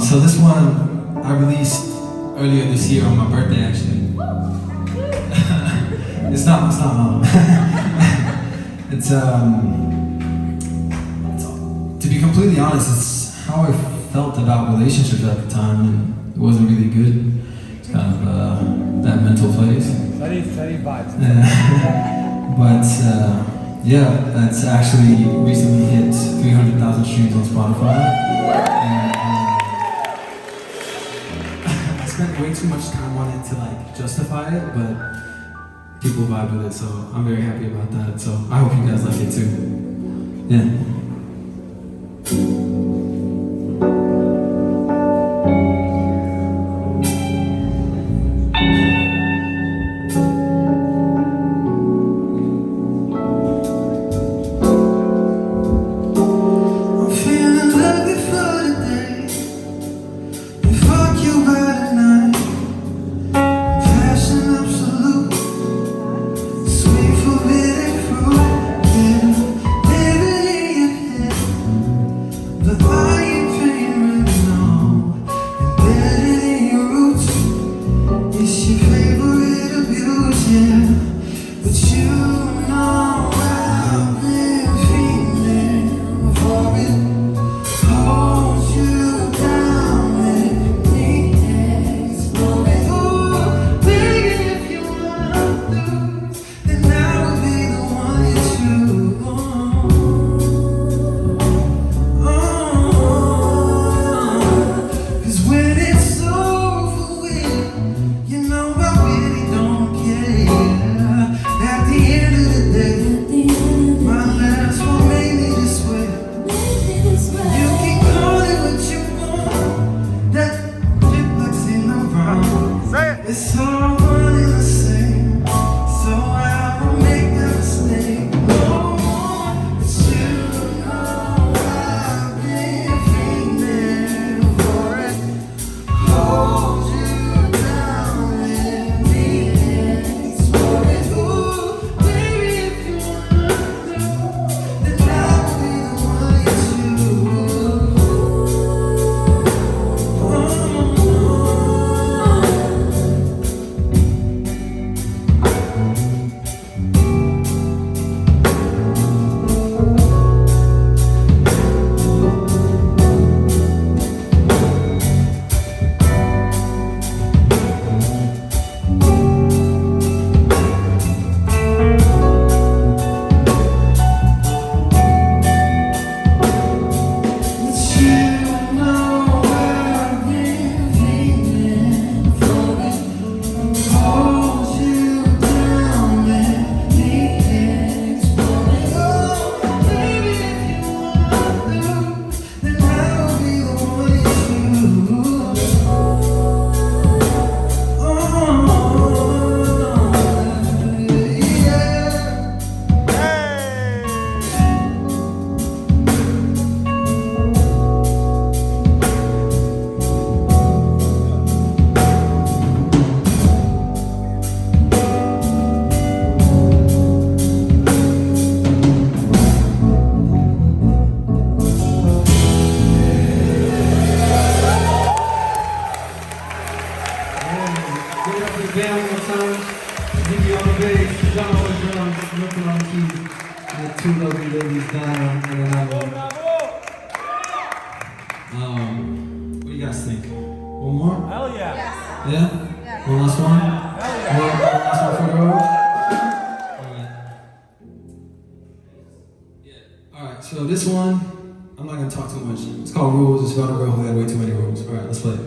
So this one I released earlier this year on my birthday, actually. it's not. it's to be completely honest, it's how I felt about relationships at the time, and it wasn't really good. It's kind of that mental place. Steady vibes. But yeah, that's actually recently hit 300,000 streams on Spotify. And, I spent way too much time on it to like justify it, but people vibe with it, so I'm very happy about that. So I hope you guys like it too. Yeah. What do you guys think? One more? Hell yeah. Yeah? One last one? Hell yeah. One last one for the road? Alright, so this one, I'm not gonna talk too much. It's called Rules. It's about a girl who had way too many rules. Alright, let's play it.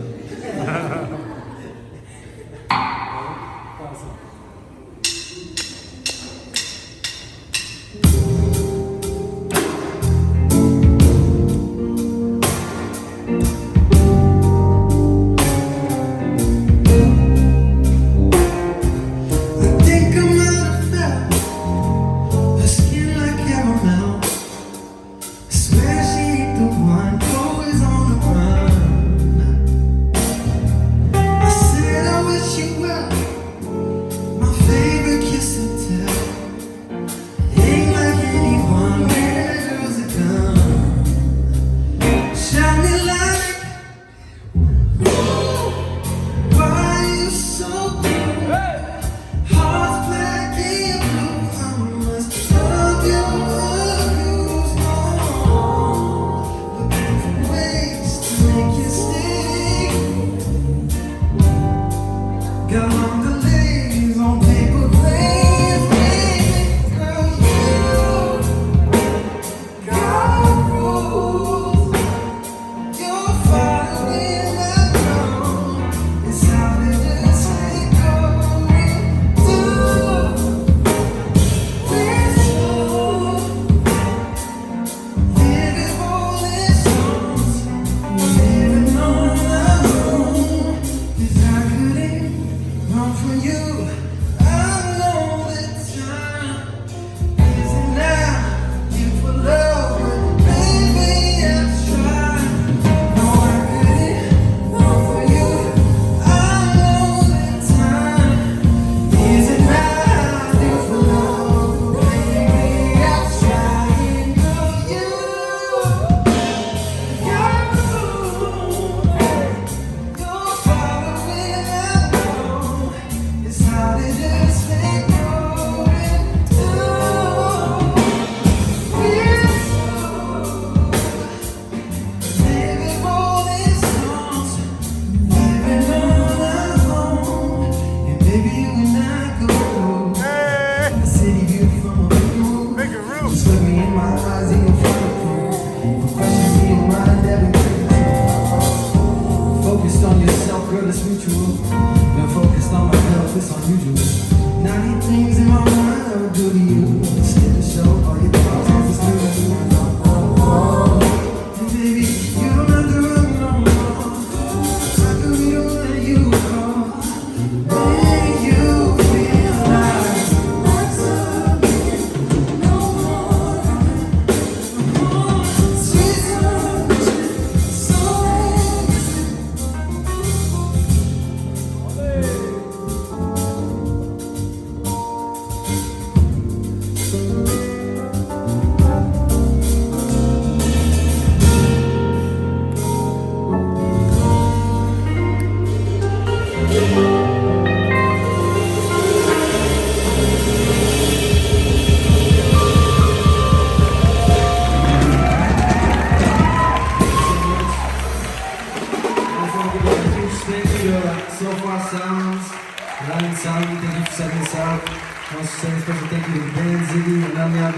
Sally, thank you for setting this up. I want to say a special thank you to the band, Ziggy, Amelia,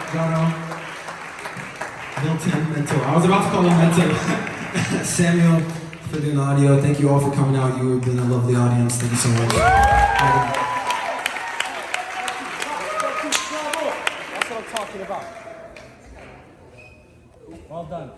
Jono, Milton, Mentor. I was about to call him Mentor. Samuel for doing the audio. Thank you all for coming out. You have been a lovely audience. Thank you so much. That's what I'm talking about. Well done.